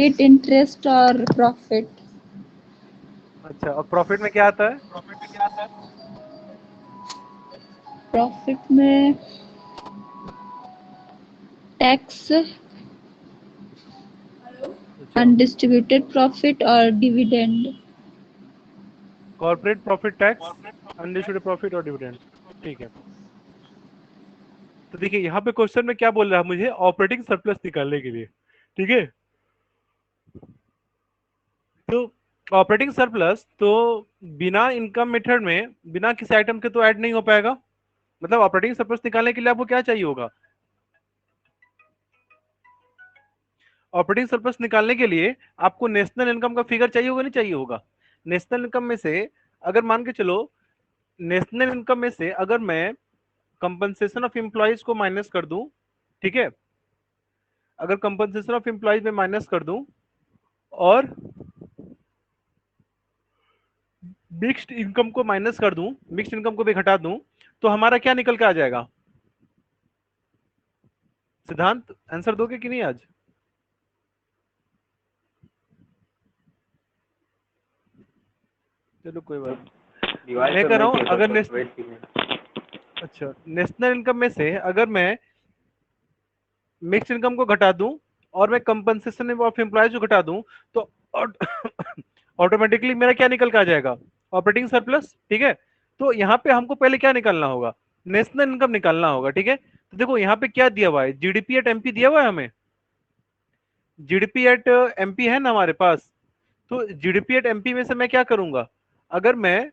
Credit interest और profit. अच्छा, और प्रॉफिट में क्या आता है? प्रॉफिट में टैक्स, अच्छा, अनडिस्ट्रीब्यूटेड प्रॉफिट और dividend. Corporate profit tax, undistributed profit और डिविडेंड। ठीक है, तो देखिए यहाँ पे क्वेश्चन में क्या बोल रहा है मुझे, ऑपरेटिंग सरप्लस निकालने के लिए। ठीक है, तो ऑपरेटिंग सरप्लस तो बिना इनकम मेथड में, बिना किसी आइटम के तो ऐड नहीं हो पाएगा। मतलब ऑपरेटिंग सरप्लस निकालने के लिए आपको क्या चाहिए होगा? ऑपरेटिंग सरप्लस निकालने के लिए आपको नेशनल इनकम का फिगर चाहिए होगा, नहीं चाहिए होगा? नेशनल इनकम में से अगर मान के चलो, नेशनल इनकम में से अगर मैं कंपनसेशन ऑफ एम्प्लॉयज को माइनस कर दूं, ठीक है, अगर कंपनसेशन ऑफ एम्प्लॉयज में माइनस कर दूं और मिक्स्ड इनकम को माइनस कर दूं, मिक्स्ड इनकम को भी घटा दूं, तो हमारा क्या निकल के आ जाएगा? सिद्धांत आंसर दोगे कि नहीं आज? चलो कोई बात नहीं, रिवाइज मैं कर कह रहा लो हूं पेपर अगर पर, वेट कीजिए। अच्छा, नेशनल इनकम में से अगर मैं मिक्स्ड इनकम को घटा दूं और मैं कंपनसेशन ऑफ एम्प्लॉयज को घटा दूं, तो ऑटोमेटिकली मेरा क्या निकल के आ जाएगा? Operating surplus. ठीक है, तो यहाँ पे हमको पहले क्या निकालना होगा? नेशनल इनकम निकालना होगा। ठीक है, तो देखो यहाँ पे क्या दिया हुआ है, जीडीपी एट एमपी दिया हुआ है हमें, जीडीपी एट एमपी है ना हमारे पास। तो जीडीपी एट एमपी में से मैं क्या करूंगा, अगर मैं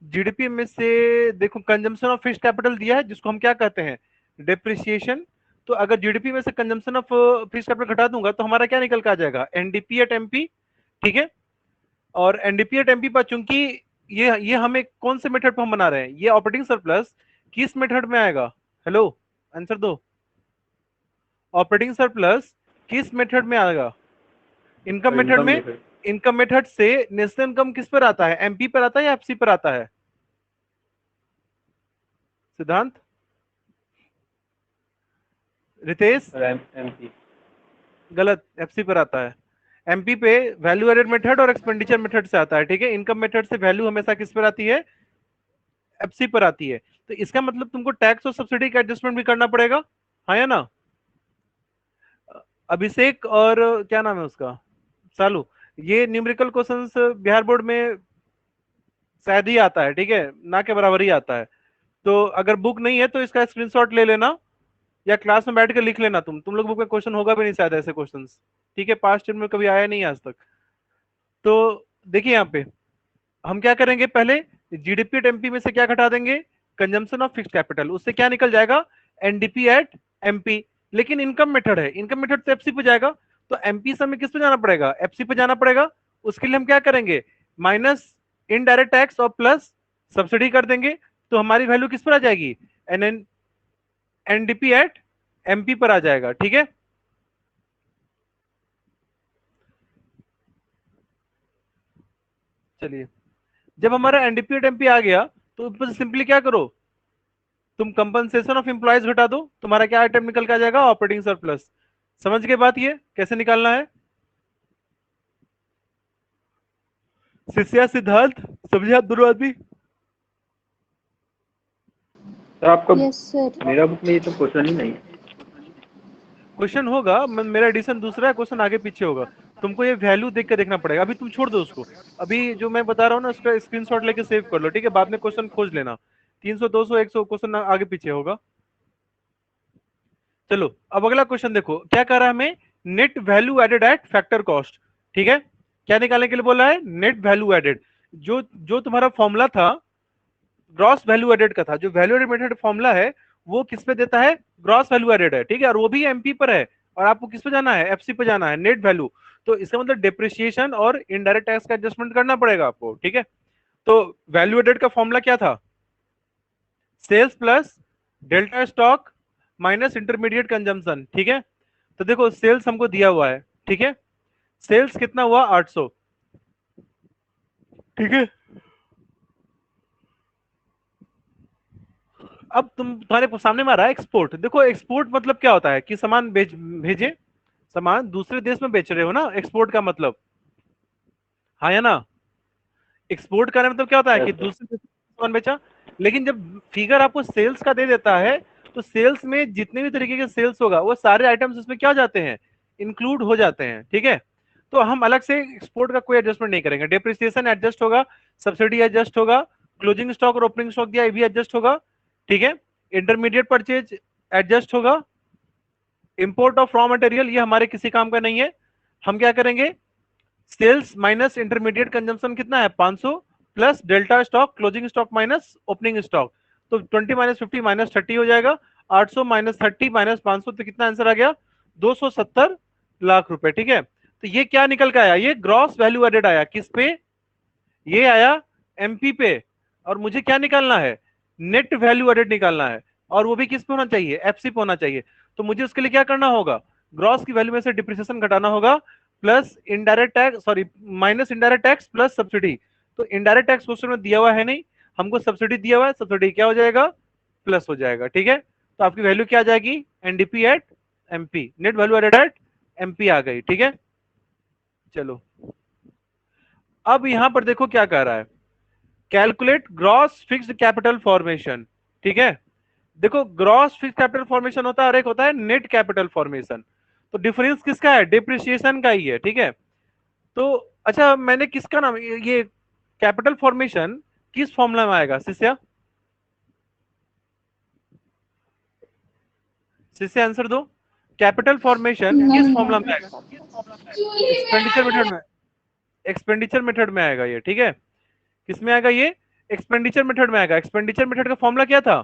जीडीपी में से देखो, कंजम्पशन ऑफ फिक्स्ड कैपिटल दिया है जिसको हम क्या कहते हैं, डेप्रिसिएशन। तो अगर जीडीपी में से कंजम्पशन ऑफ फिक्स्ड कैपिटल घटा दूंगा तो हमारा क्या निकल के आ जाएगा? NDP at MP. ठीक है, और एनडीपी एट एमपी पर चूंकि ये हमें कौन से मेथड पर हम बना रहे हैं, ये ऑपरेटिंग सरप्लस किस मेथड में आएगा? हेलो, आंसर दो। ऑपरेटिंग सरप्लस किस मेथड में आएगा? इनकम और मेथड इनकम में। मेथड। इनकम मेथड से नेशनल इनकम किस पर आता है, एमपी पर आता है या एफसी पर आता है? सिद्धांत, रितेश? और एमपी। गलत, एफसी पर आता है। एमपी पे वैल्यू एडेड मेथड और एक्सपेंडिचर मेथड से आता है। ठीक है, इनकम मेथड से वैल्यू हमेशा किस पर आती है? एफसी पर आती है। तो इसका मतलब तुमको टैक्स और सब्सिडी का एडजस्टमेंट भी करना पड़ेगा, हाँ या ना? अभिषेक और क्या नाम है उसका, सालू, ये न्यूमेरिकल क्वेश्चंस बिहार बोर्ड में शायद ही आता है। ठीक है, ना के बराबर ही आता है। तो अगर बुक नहीं है तो इसका स्क्रीनशॉट ले लेना या क्लास में बैठ के लिख लेना। तुम लोग बुक में क्वेश्चन होगा भी नहीं शायद ऐसे क्वेश्चंस। ठीक है, पास्ट ईयर में कभी आया नहीं आज तक। तो देखिए यहाँ पे हम क्या करेंगे, पहले जीडीपी एट एमपी में से क्या घटा देंगे? कंजम्पशन ऑफ फिक्स्ड कैपिटल, उससे क्या निकल जाएगा? NDP at MP. लेकिन इनकम मेथड है, इनकम मेथड से एफसी पे जाएगा, तो एमपी से हमें किस पे जाना पड़ेगा? एफसी पे जाना पड़ेगा। उसके लिए हम क्या करेंगे, माइनस इनडायरेक्ट टैक्स और प्लस सब्सिडी कर देंगे। तो हमारी वैल्यू किस पर आ जाएगी? एन एनडीपी एट एमपी पर आ जाएगा। ठीक है, चलिए, जब हमारा एनडीपी एट एमपी आ गया तो ऊपर सिंपली क्या करो, तुम कंपनसेशन ऑफ एम्प्लॉयज घटा दो, तुम्हारा क्या आइटम निकल के आ जाएगा? Operating surplus. समझ के बात ये कैसे निकालना है? शिष्या, सिद्धार्थ, समझे आप दोनों आदमी? सर आपका, यस सर। मेरा बुक में ये तो क्वेश्चन ही नहीं है। क्वेश्चन होगा, मेरा एडिशन दूसरा है, क्वेश्चन आगे पीछे होगा। तुमको ये वैल्यू देख के देखना पड़ेगा। अभी तुम छोड़ दो उसको, अभी जो मैं बता रहा हूँ ना उसका स्क्रीनशॉट लेके सेव कर लो। ठीक है, बाद में क्वेश्चन खोज लेना। 300 200 100 क्वेश्चन आगे पीछे होगा। चलो, अब अगला क्वेश्चन देखो क्या कह रहा है हमें, net value added at factor cost. ठीक है, क्या निकालने के लिए बोला है? Net value added. जो जो तुम्हारा फॉर्मूला था ग्रॉस वैल्यू एडेड का था, जो वैल्यू एडेड मेथड फॉर्मूला है वो किस पे देता है? ग्रॉस वैल्यू एडेड है। ठीक है, और वो भी एमपी पर है, और आपको किस पे जाना है? एफसी पे जाना है, नेट वैल्यू। तो इसका मतलब डिप्रिसिएशन और इनडायरेक्ट टैक्स का एडजस्टमेंट करना पड़ेगा आपको। ठीक है, तो वैल्यू एडेड का फॉर्मूला क्या था? Sales plus delta stock minus intermediate consumption. ठीक है, तो देखो सेल्स हमको दिया हुआ है। ठीक है, सेल्स कितना हुआ? 800। ठीक है, अब तुम्हारे सामने में आ रहा है एक्सपोर्ट। देखो एक्सपोर्ट मतलब क्या होता है कि सामान भेजे, सामान दूसरे देश में बेच रहे हो ना, एक्सपोर्ट का मतलब, हाँ या ना? एक्सपोर्ट करने मतलब क्या होता है कि Yes, sir. दूसरे देश में सामान बेचा। लेकिन जब फिगर आपको सेल्स का दे देता है, तो सेल्स में जितने भी तरीके के सेल्स होगा वो सारे आइटम्स इसमें क्या हो जाते हैं, इंक्लूड हो जाते हैं, ठीक है। तो हम अलग से एक्सपोर्ट का कोई एडजस्टमेंट नहीं करेंगे, डेप्रिसिएशन एडजस्ट होगा, सब्सिडी एडजस्ट होगा, क्लोजिंग स्टॉक और ओपनिंग स्टॉक दिया ये भी एडजस्ट होगा, ठीक है। इंटरमीडिएट परचेज एडजस्ट होगा, इंपोर्ट ऑफ रॉ मटेरियल ये हमारे किसी काम का नहीं है। हम क्या करेंगे, सेल्स माइनस इंटरमीडिएट कंजम्पशन कितना है 500 plus delta stock closing stock minus opening stock, तो 20 माइनस 50 माइनस 30 हो जाएगा, 800 माइनस 30 माइनस 500, तो कितना आंसर आ गया, 270 लाख रुपए, ठीक है। तो ये क्या निकल के आया, ये ग्रॉस वैल्यू एडेड आया, किस पे, ये आया एमपी पे। और मुझे क्या निकालना है, नेट वैल्यू एडेड निकालना है, और वो भी किस पे होना चाहिए, एफसी पे होना चाहिए। तो मुझे उसके लिए क्या करना होगा, ग्रॉस की वैल्यू में से डिप्रिसिएशन घटाना होगा, plus indirect tax, sorry minus indirect tax plus subsidy. तो इनडायरेक्ट टैक्स क्वेश्चन में दिया हुआ है नहीं, हमको सब्सिडी दिया हुआ है, सब्सिडी क्या हो जाएगा, प्लस हो जाएगा, ठीक है। तो आपकी वैल्यू क्या आ जाएगी, NDP at MP, net value added at MP आ गई, ठीक है। चलो अब यहां पर देखो क्या कह रहा है, calculate gross fixed capital formation, ठीक है। देखो ग्रॉस फिक्स्ड कैपिटल फॉर्मेशन होता है और एक होता है नेट कैपिटल फॉर्मेशन। तो डिफरेंस किसका है, डिप्रिसिएशन का ही है, ठीक है। तो अच्छा मैंने किसका नाम, ये कैपिटल फॉर्मेशन किस फॉर्मूला में आएगा शिष्या, शिष्य आंसर दो, कैपिटल फॉर्मेशन किस फॉर्मूला में आएगा, एक्सपेंडिचर मेथड में, एक्सपेंडिचर मेथड में आएगा ये, ठीक है। किसमें आएगा ये, एक्सपेंडिचर मेथड में आएगा। एक्सपेंडिचर मेथड का फॉर्मूला क्या था,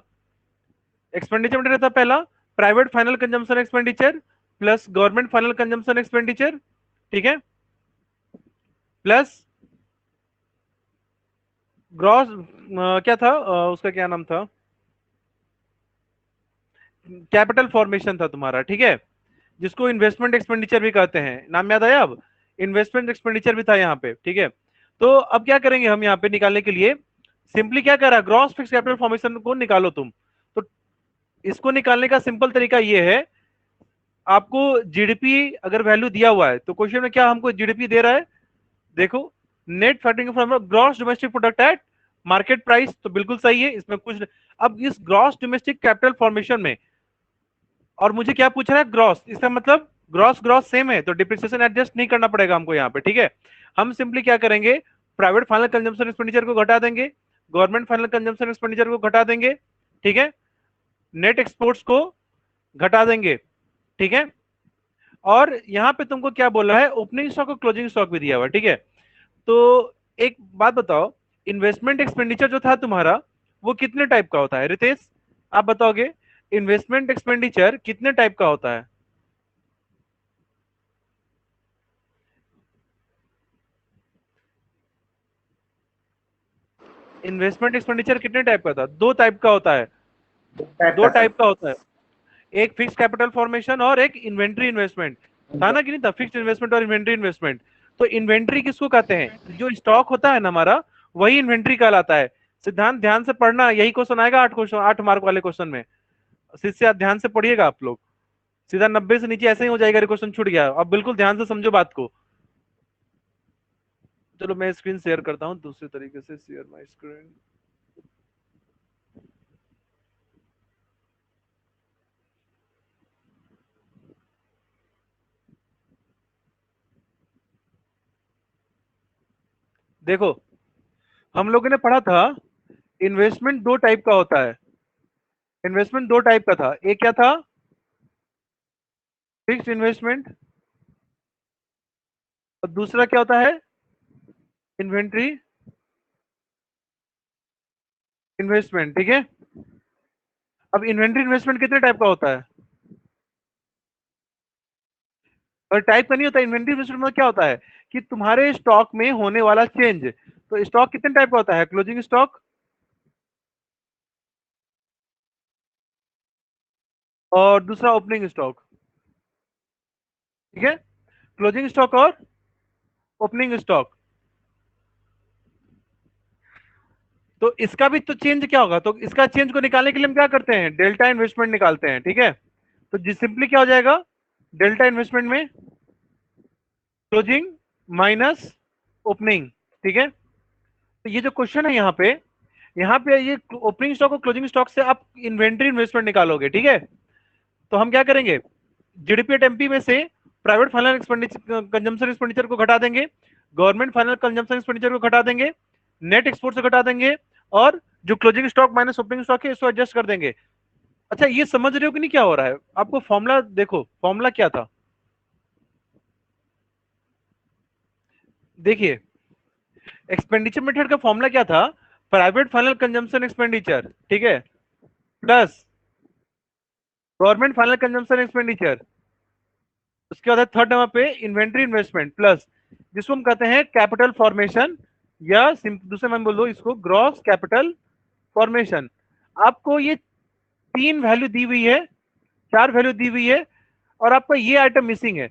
एक्सपेंडिचर मेथड था पहला, private final consumption expenditure plus government final consumption expenditure, ठीक है, प्लस ग्रॉस क्या था उसका क्या नाम था, कैपिटल फॉर्मेशन था तुम्हारा, ठीक है, जिसको इन्वेस्टमेंट एक्सपेंडिचर भी कहते हैं, नाम याद आया अब, इन्वेस्टमेंट एक्सपेंडिचर भी था यहाँ पे, ठीक है। तो अब क्या करेंगे हम यहाँ पे निकालने के लिए, सिंपली क्या करा, ग्रॉस फिक्स कैपिटल फॉर्मेशन को निकालो तुम। तो इसको निकालने का सिंपल तरीका ये है, आपको जीडीपी अगर वैल्यू दिया हुआ है तो क्वेश्चन में क्या हमको जीडीपी दे रहा है, देखो net factoring from gross domestic product at market price, तो बिल्कुल सही है, इसमें कुछ। अब इस ग्रॉस डोमेस्टिक कैपिटल फॉर्मेशन में और मुझे क्या पूछ रहा है, ग्रॉस, इसका मतलब ग्रॉस ग्रॉस सेम है, तो डिप्रिसिएशन एडजस्ट नहीं करना पड़ेगा हमको यहाँ पे, ठीक है। हम सिंपली क्या करेंगे, प्राइवेट फाइनल कंजम्पशन एक्सपेंडिचर को घटा देंगे, गवर्नमेंट फाइनल कंजम्पशन एक्सपेंडिचर को घटा देंगे, ठीक है, नेट एक्सपोर्ट्स को घटा देंगे, ठीक है। और यहाँ पे तुमको क्या बोला है, ओपनिंग स्टॉक और क्लोजिंग स्टॉक भी दिया हुआ, ठीक है। तो एक बात बताओ, इन्वेस्टमेंट एक्सपेंडिचर जो था तुम्हारा वो कितने टाइप का होता है, रितेश आप बताओगे, इन्वेस्टमेंट एक्सपेंडिचर कितने टाइप का होता है, इन्वेस्टमेंट एक्सपेंडिचर कितने टाइप का था, दो टाइप का होता है, दो टाइप का होता है, एक फिक्स कैपिटल फॉर्मेशन और एक इन्वेंट्री इन्वेस्टमेंट, था ना कि नहीं था, फिक्स इन्वेस्टमेंट और इन्वेंट्री इन्वेस्टमेंट। तो इन्वेंट्री किसको कहते हैं, जो स्टॉक होता है ना हमारा, वही इन्वेंट्री कहलाता है। सिद्धांत ध्यान से पढ़ना, यही क्वेश्चन आएगा 8 क्वेश्चन, 8 मार्क वाले क्वेश्चन में, शिष्य आप ध्यान से पढ़िएगा आप लोग, सीधा 90 से नीचे ऐसे ही हो जाएगा, क्वेश्चन छूट गया, अब बिल्कुल ध्यान से समझो बात को। चलो मैं स्क्रीन शेयर करता हूं दूसरे तरीके से, शेयर माय स्क्रीन। देखो हम लोगों ने पढ़ा था इन्वेस्टमेंट दो टाइप का होता है, इन्वेस्टमेंट दो टाइप का था, एक क्या था, फिक्स्ड इन्वेस्टमेंट, और दूसरा क्या होता है, इन्वेंट्री इन्वेस्टमेंट, ठीक है। अब इन्वेंट्री इन्वेस्टमेंट कितने टाइप का होता है, और टाइप का नहीं होता, इन्वेंट्री इन्वेस्टमेंट में क्या होता है कि तुम्हारे स्टॉक में होने वाला चेंज, तो स्टॉक कितने टाइप का होता है, क्लोजिंग स्टॉक और दूसरा ओपनिंग स्टॉक, ठीक है, क्लोजिंग स्टॉक और ओपनिंग स्टॉक। तो इसका भी तो चेंज क्या होगा, तो इसका चेंज को निकालने के लिए हम क्या करते हैं, डेल्टा इन्वेस्टमेंट निकालते हैं, ठीक है। तो जी सिंपली क्या हो जाएगा, डेल्टा इन्वेस्टमेंट में क्लोजिंग माइनस ओपनिंग, ठीक है। तो ये जो क्वेश्चन है यहाँ पे ये ओपनिंग स्टॉक और क्लोजिंग स्टॉक से आप इन्वेंट्री इन्वेस्टमेंट निकालोगे, ठीक है। तो हम क्या करेंगे, जीडीपी एट एमपी में से private final expenditure consumption expenditure को घटा देंगे, गवर्नमेंट फाइनल कंजम्पशन एक्सपेंडिचर को घटा देंगे, नेट एक्सपोर्ट से घटा देंगे, और जो closing stock minus opening stock है इसको एडजस्ट कर देंगे। अच्छा, ये समझ रहे हो कि नहीं क्या हो रहा है? आपको फॉर्मूला देखो, फॉर्मूला क्या था, देखिए एक्सपेंडिचर मेथड का फॉर्मूला क्या था, प्राइवेट फाइनल कंजम्पशन एक्सपेंडिचर, ठीक है, plus government final consumption expenditure, उसके बाद थर्ड नंबर पे इन्वेंट्री इन्वेस्टमेंट, प्लस जिसको हम कहते हैं कैपिटल फॉर्मेशन, या दूसरे में बोल दो इसको ग्रॉस कैपिटल फॉर्मेशन। आपको ये 3 वैल्यू दी हुई है, 4 वैल्यू दी हुई है, और आपका ये आइटम मिसिंग है,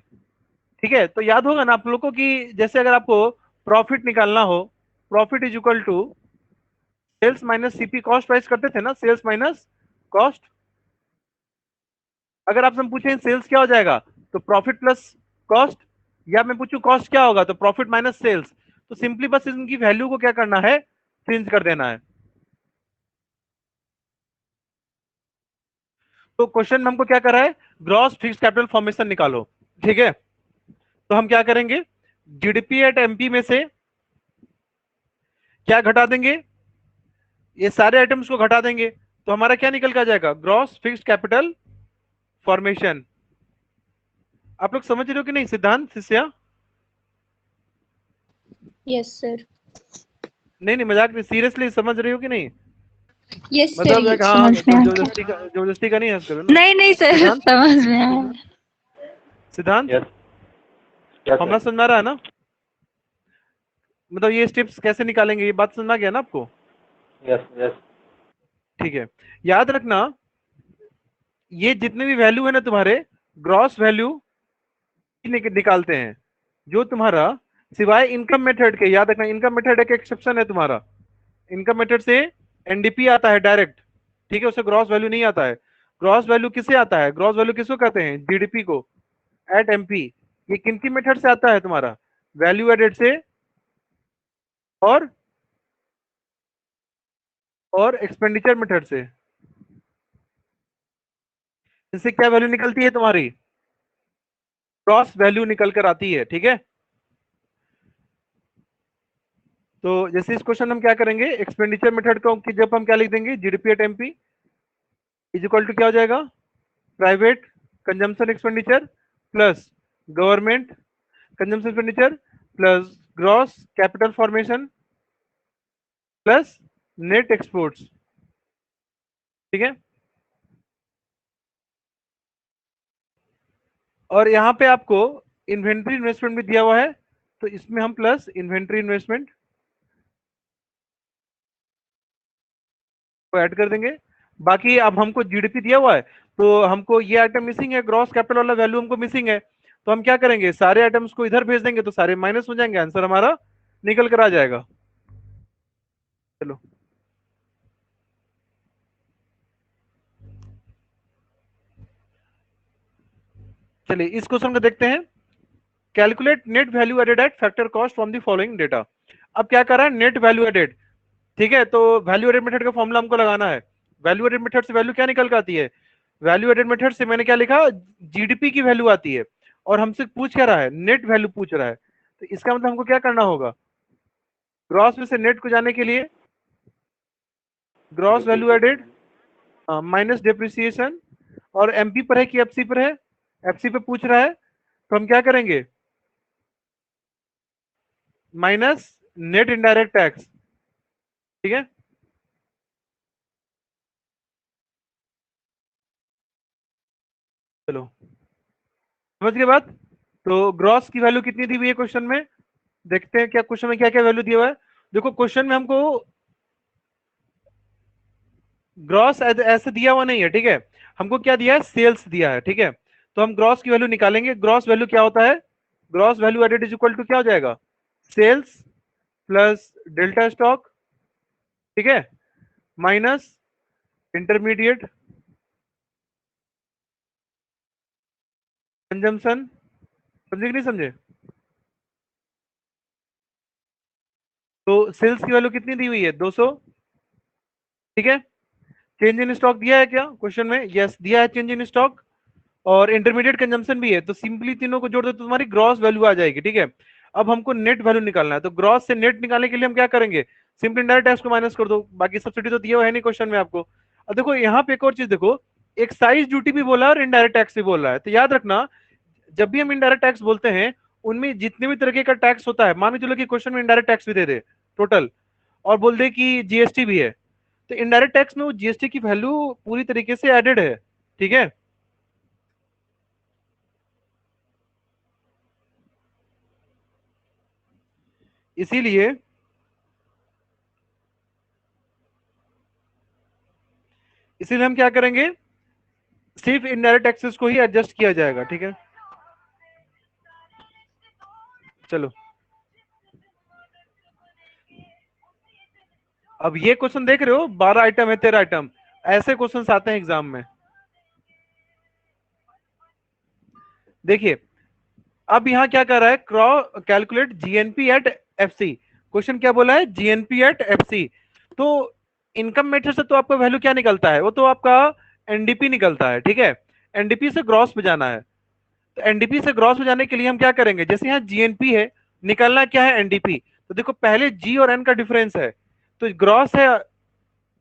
ठीक है। तो याद होगा ना आप लोगों को कि जैसे अगर आपको प्रॉफिट निकालना हो, profit is equal to sales minus CP cost price करते थे ना, सेल्स माइनस कॉस्ट। अगर आपसे हम पूछें सेल्स क्या हो जाएगा, तो प्रॉफिट प्लस कॉस्ट, या मैं पूछूं कॉस्ट क्या होगा, तो प्रॉफिट माइनस सेल्स। तो सिंपली बस इनकी वैल्यू को क्या करना है, चेंज कर देना है। तो क्वेश्चन में हमको क्या करा है, ग्रॉस फिक्स्ड कैपिटल फॉर्मेशन निकालो, ठीक है। तो हम क्या करेंगे, जीडीपी एट एमपी में से क्या घटा देंगे, ये सारे आइटम्स को घटा देंगे, तो हमारा क्या निकल के आ जाएगा, ग्रॉस फिक्स्ड कैपिटल फॉर्मेशन। आप लोग समझ रहे हो कि नहीं सिद्धांत, शिष्या? Yes sir. नहीं नहीं, मजाक नहीं, सीरियसली समझ रही हो कि नहीं? यस सर, मतलब ये हाँ, समझ में आ गया। जबरदस्ती का नहीं हंस करो ना। नहीं नहीं सर, सिद्धांत, समझ में आया। सिद्धांत यस यस फॉर्मूला समझ में आ रहा है ना? मतलब ये स्टेप्स कैसे निकालेंगे, ये बात समझ में आ गया ना आपको? Yes yes. ठीक है, याद रखना ये जितने भी वैल्यू है ना तुम्हारे, ग्रॉस वैल्यू निकालते हैं, जो तुम्हारा सिवाय इनकम मेथड के, याद रखना इनकम मेथड एक एक्सेप्शन है तुम्हारा, इनकम मेथड से एनडीपी आता है डायरेक्ट, ठीक है, उसे ग्रॉस वैल्यू नहीं आता है। ग्रॉस वैल्यू किसे आता है, ग्रॉस वैल्यू किसको कहते हैं, जीडीपी को एट एमपी। ये किन की मेथड से आता है तुम्हारा, वैल्यू एडेड से और एक्सपेंडिचर मेथड से। इससे क्या वैल्यू निकलती है तुम्हारी, ग्रॉस वैल्यू निकल कर आती है, ठीक है। तो जैसे इस क्वेश्चन हम क्या करेंगे, एक्सपेंडिचर मेथड को कि जब हम क्या लिख देंगे, GDP at MP is equal to क्या हो जाएगा, private consumption expenditure plus government consumption expenditure plus gross capital formation plus net exports, ठीक है। और यहाँ पे आपको इन्वेंट्री इन्वेस्टमेंट भी दिया हुआ है, तो इसमें हम प्लस इन्वेंट्री इन्वेस्टमेंट को ऐड कर देंगे। बाकी अब हमको जीडीपी दिया हुआ है, तो हमको ये आइटम मिसिंग है, ग्रॉस कैपिटल वाला वैल्यू हमको मिसिंग है, तो हम क्या करेंगे, सारे आइटम्स को इधर भेज देंगे, तो सारे माइनस हो जाएंगे, आंसर हमारा निकल कर आ जाएगा। चलो चलिए इस क्वेश्चन को देखते हैं, calculate net value added at factor cost from the following data. अब क्या कर रहा है, नेट वैल्यू एडेड, ठीक है। तो वैल्यू एडेड मेथड का फॉर्मूला हमको लगाना है। वैल्यू एडेड मेथड से वैल्यू क्या निकल कर आती है, वैल्यू एडेड मेथड से मैंने क्या लिखा, जीडीपी की वैल्यू आती है, और हमसे पूछ क्या रहा है, नेट वैल्यू पूछ रहा है। तो इसका मतलब हमको क्या करना होगा, ग्रॉस में से नेट को जाने के लिए gross value added minus depreciation, और एमपी पर है कि एफसी पर है, एफसी पे पूछ रहा है, तो हम क्या करेंगे, माइनस नेट इनडायरेक्ट टैक्स, ठीक है। चलो समझ के बाद, तो ग्रॉस की वैल्यू कितनी दी हुई है क्वेश्चन में, देखते हैं क्या क्वेश्चन में क्या क्या वैल्यू दिया हुआ है। देखो क्वेश्चन में हमको ग्रॉस ऐसे दिया हुआ नहीं है, ठीक है, हमको क्या दिया है, सेल्स दिया है, ठीक है। तो हम ग्रॉस की वैल्यू निकालेंगे, ग्रॉस वैल्यू क्या होता है, gross value added is equal to क्या हो जाएगा, सेल्स प्लस डेल्टा स्टॉक, ठीक है, माइनस इंटरमीडिएट कंजम्पशन, समझे कि नहीं समझे? तो सेल्स की वैल्यू कितनी दी हुई है? 200, ठीक है। चेंज इन स्टॉक दिया है क्या क्वेश्चन में? यस दिया है चेंज इन स्टॉक, और इंटरमीडिएट कंजम्पशन भी है। तो सिंपली तीनों को जोड़ दो तो तुम्हारी ग्रॉस वैल्यू आ जाएगी, ठीक है। अब हमको नेट वैल्यू निकालना है, तो ग्रॉस से नेट निकालने के लिए हम क्या करेंगे? सिंपली इनडायरेक्ट टैक्स को माइनस कर दो, बाकी सब्सिडी तो दिया हुआ है नहीं क्वेश्चन में आपको। अब देखो यहाँ पे एक और चीज देखो, एक्साइज ड्यूटी भी बोला और इनडायरेक्ट टैक्स भी बोल रहा है। तो याद रखना, जब भी हम इनडायरेक्ट टैक्स बोलते हैं उनमें जितने भी तरीके का टैक्स होता है, मान के चलो कि क्वेश्चन में इनडायरेक्ट टैक्स भी दे दे टोटल, और बोल दे कि जीएसटी भी है, तो इनडायरेक्ट टैक्स में वो जीएसटी की वैल्यू पूरी तरीके से एडेड है, ठीक है। इसीलिए इसीलिए हम क्या करेंगे, सिर्फ इनडायरेक्ट टैक्सेस को ही एडजस्ट किया जाएगा, ठीक है। चलो अब ये क्वेश्चन देख रहे हो, 12 आइटम है, 13 आइटम, ऐसे क्वेश्चन आते हैं एग्जाम में। देखिए अब यहाँ क्या कर रहा है, क्रॉ calculate GNP at FC. Question क्या बोला है? GNP at FC. तो इनकम मेथड से तो आपका वैल्यू क्या निकलता है? वो तो आपका एनडीपी निकलता है, ठीक है। एनडीपी से ग्रॉस पे जाना है, तो एनडीपी से ग्रॉस पे जाने के लिए हम क्या करेंगे, जैसे यहाँ जीएनपी है, निकलना क्या है? एनडीपी। तो देखो पहले जी और एन का डिफरेंस है, तो ग्रॉस है,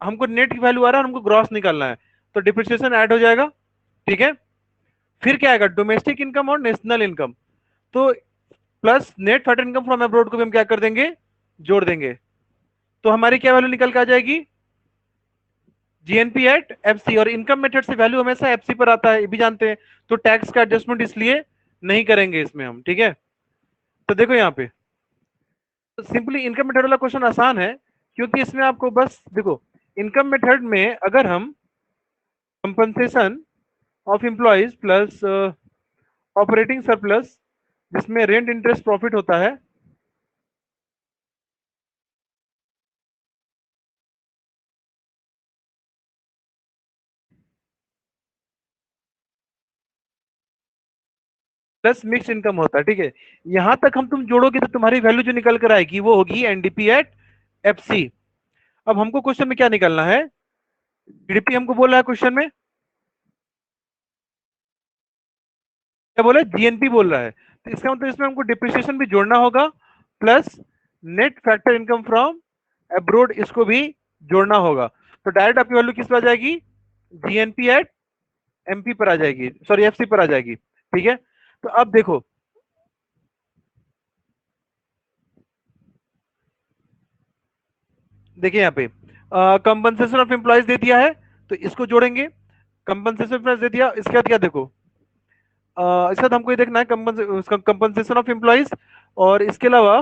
हमको नेट की वैल्यू आ रहा है, हमको ग्रॉस निकालना है, तो डिप्रिसिएशन ऐड हो जाएगा, ठीक है। फिर क्या आएगा? डोमेस्टिक इनकम और नेशनल इनकम, तो plus net fat income from abroad को भी हम क्या कर देंगे? जोड़ देंगे। तो हमारी क्या वैल्यू निकल के आ जाएगी? GNP at FC. और इनकम मेथड से वैल्यू हमेशा एफसी पर आता है, ये भी जानते हैं, तो टैक्स का एडजस्टमेंट इसलिए नहीं करेंगे इसमें हम, ठीक है। तो देखो यहाँ पे तो सिंपली इनकम मेथड वाला क्वेश्चन आसान है, क्योंकि इसमें आपको बस देखो, इनकम मेथड में अगर हम compensation of employees plus operating surplus, जिसमें रेंट इंटरेस्ट प्रॉफिट होता है, प्लस मिक्स इनकम होता है, ठीक है। यहां तक हम तुम जोड़ोगे तो तुम्हारी वैल्यू जो निकल कर आएगी वो होगी एनडीपी एट एफसी। अब हमको क्वेश्चन में क्या निकालना है? जीडीपी हमको बोल रहा है क्वेश्चन में, क्या बोला? जीएनपी बोल रहा है, तो इसका मतलब इसमें हमको डिप्रिसिएशन भी जोड़ना होगा, plus net factor income from abroad इसको भी जोड़ना होगा। तो डायरेक्ट आपकी वैल्यू किस पर आ जाएगी? जीएनपी एट एमपी पर आ जाएगी, सॉरी एफसी पर आ जाएगी, ठीक है। तो अब देखो देखिए यहाँ पे कंपनसेशन ऑफ एम्प्लॉयज दे दिया है, तो इसको जोड़ेंगे। कंपनसेशन प्राइस दे दिया, इसके बाद क्या देखो, इसके बाद हमको ये देखना है कंपनसेशन ऑफ एम्प्लॉयज, और इसके अलावा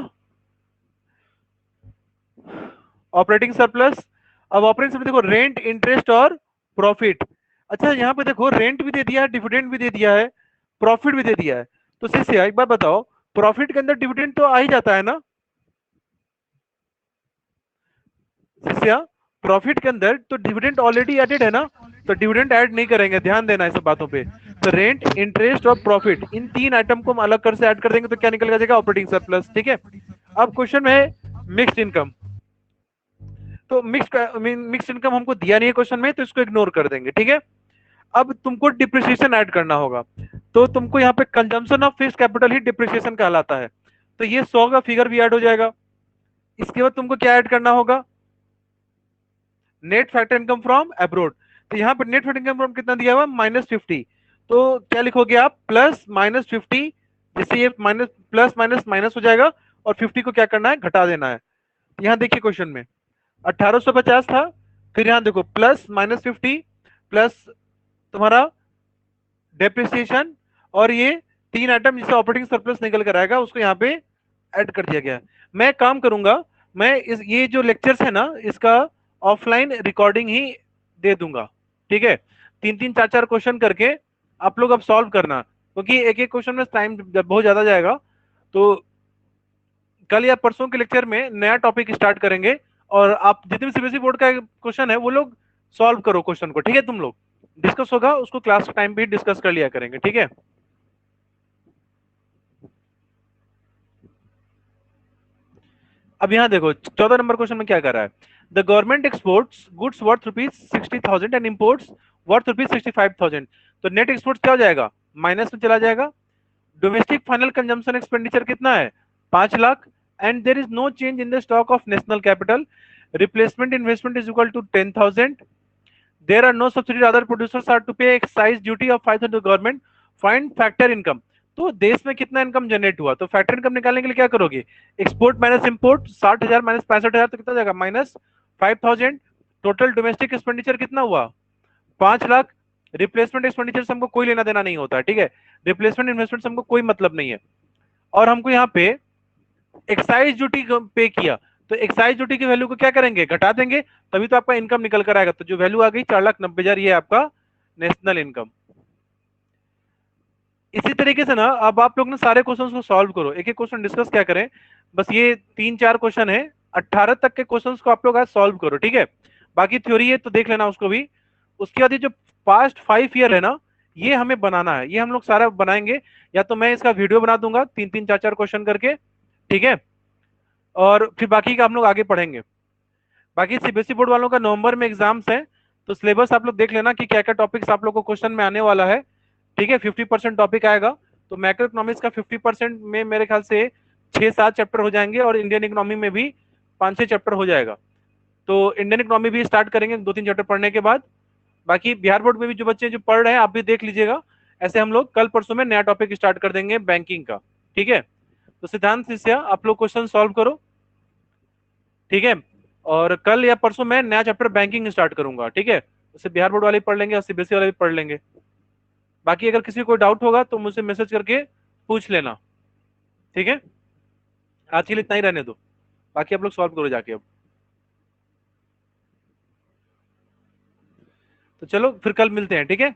ऑपरेटिंग सरप्लस। अब ऑपरेटिंग सरप्लस देखो, रेंट इंटरेस्ट और प्रॉफिट। अच्छा यहाँ पे देखो रेंट भी दे दिया है, डिविडेंड भी दे दिया है, प्रॉफिट भी दे दिया है। तो शिष्य एक बात बताओ, प्रॉफिट के अंदर डिविडेंड तो आ ही जाता है ना शिष्य? प्रॉफिट के अंदर तो डिविडेंड ऑलरेडी एडेड है ना, तो डिविडेंड ऐड नहीं करेंगे, ध्यान देना इस बातों पे। तो रेंट इंटरेस्ट और प्रॉफिट, इन तीन आइटम को हम अलग कर से ऐड कर देंगे, तो क्या निकल जाएगा? ऑपरेटिंग सरप्लस, ठीक है। अब क्वेश्चन में है मिक्स्ड इनकम, तो मिक्स इनकम हमको दिया नहीं है क्वेश्चन में, तो इसको इग्नोर कर देंगे, ठीक है। अब तुमको डिप्रिसिएशन ऐड करना होगा, तो तुमको यहाँ पे consumption of fixed capital he depreciation कहलाता है, तो ये 100 का फिगर भी ऐड हो जाएगा। इसके बाद तुमको क्या ऐड करना होगा? Net factor income from abroad. तो यहाँ पे नेट फैक्टर इनकम फ्रॉम कितना दिया हुआ? -50। तो क्या लिखोगे आप? प्लस -50, जिससे ये माइनस प्लस माइनस माइनस हो जाएगा, और 50 को क्या करना है? घटा देना है। यहाँ देखिए क्वेश्चन में 1850 था, फिर यहाँ देखो प्लस -50 प्लस तुम्हारा डेप्रिसिएशन, और ये तीन आइटम जिससे ऑपरेटिंग सरप्लस निकल कर आएगा उसको यहाँ पे ऐड कर दिया गया। मैं काम करूंगा, मैं ये जो लेक्चर्स है ना इसका ऑफलाइन रिकॉर्डिंग ही दे दूंगा, ठीक है। 3-3 4-4 क्वेश्चन करके आप लोग अब सॉल्व करना, क्योंकि एक एक क्वेश्चन में टाइम बहुत ज्यादा जाएगा। तो कल या परसों के लेक्चर में नया टॉपिक स्टार्ट करेंगे, और आप जितने भी सीबीएसई बोर्ड का क्वेश्चन है वो लोग सॉल्व करो क्वेश्चन को, ठीक है। तुम लोग डिस्कस होगा उसको क्लास टाइम पे डिस्कस कर लिया करेंगे, ठीक है। अब यहाँ देखो 14 नंबर क्वेश्चन में क्या कर रहा है, the government exports goods worth ₹60,000 and imports worth ₹65,000। तो नेट एक्सपोर्ट क्या हो जाएगा, माइनस में चला जाएगा। डोमेस्टिक फाइनल कंजम्पशन एक्सपेंडिचर कितना है, 5 lakh. And there is no change in the stock of national capital, replacement investment is equal to 10,000। There are no subsidy, other producers are to pay excise duty of 500 to government, find factor income. तो देश में कितना income generate हुआ, तो factor income निकालने के लिए क्या करोगे, एक्सपोर्ट माइनस इंपोर्ट, 60,000 माइनस 65,000 तो कितना जाएगा, माइनस 5,000। टोटल डोमेस्टिक एक्सपेंडिचर कितना हुआ, 5 लाख। रिप्लेसमेंट एक्सपेंडिचर से हमको कोई लेना देना नहीं होता है, ठीक है, रिप्लेसमेंट इन्वेस्टमेंट से हमको कोई मतलब नहीं है। और हमको यहाँ पे एक्साइज ड्यूटी पे किया, तो एक्साइज ड्यूटी की वैल्यू को क्या करेंगे, घटा देंगे, तभी तो आपका इनकम निकल कर आएगा। तो जो वैल्यू आ गई 4,90,000, ये आपका नेशनल इनकम। इसी तरीके से ना अब आप लोग ने सारे क्वेश्चंस को सॉल्व करो, एक एक क्वेश्चन डिस्कस क्या करें, बस ये 3-4 क्वेश्चन है, 18 तक के क्वेश्चंस को आप लोग आज सॉल्व करो, ठीक है। बाकी थ्योरी है तो देख लेना उसको भी। उसके बाद ये जो पास्ट 5 ईयर है ना, ये हमें बनाना है, ये हम लोग सारा बनाएंगे, या तो मैं इसका वीडियो बना दूंगा 3-3 4-4 क्वेश्चन करके, ठीक है, और फिर बाकी का हम लोग आगे पढ़ेंगे। बाकी सीबीएसई बोर्ड वालों का नवंबर में एग्जाम्स है, तो सिलेबस आप लोग देख लेना कि क्या क्या टॉपिक्स आप लोग को क्वेश्चन में आने वाला है, ठीक है। 50% टॉपिक आएगा, तो मैक्रो इकोनॉमिक्स का 50% में मेरे ख्याल से 6-7 चैप्टर हो जाएंगे, और इंडियन इकोनॉमी में भी 5-6 चैप्टर हो जाएगा। तो इंडियन इकोनॉमी भी स्टार्ट करेंगे 2-3 चैप्टर पढ़ने के बाद। बाकी बिहार बोर्ड में भी जो बच्चे जो पढ़ रहे हैं आप भी देख लीजिएगा, ऐसे हम लोग कल परसों में नया टॉपिक स्टार्ट कर देंगे बैंकिंग का, ठीक है। तो सिद्धांत शिष्य आप लोग क्वेश्चन सॉल्व करो, ठीक है, और कल या परसों मैं नया चैप्टर बैंकिंग स्टार्ट करूंगा, ठीक है। उससे बिहार बोर्ड वाले पढ़ लेंगे और सीबीएसई वाले भी पढ़ लेंगे। बाकी अगर किसी को कोई डाउट होगा तो मुझसे मैसेज करके पूछ लेना, ठीक है। आज के लिए इतना ही रहने दो, बाकी आप लोग सॉल्व करो जाके अब। तो चलो फिर कल मिलते हैं, ठीक है।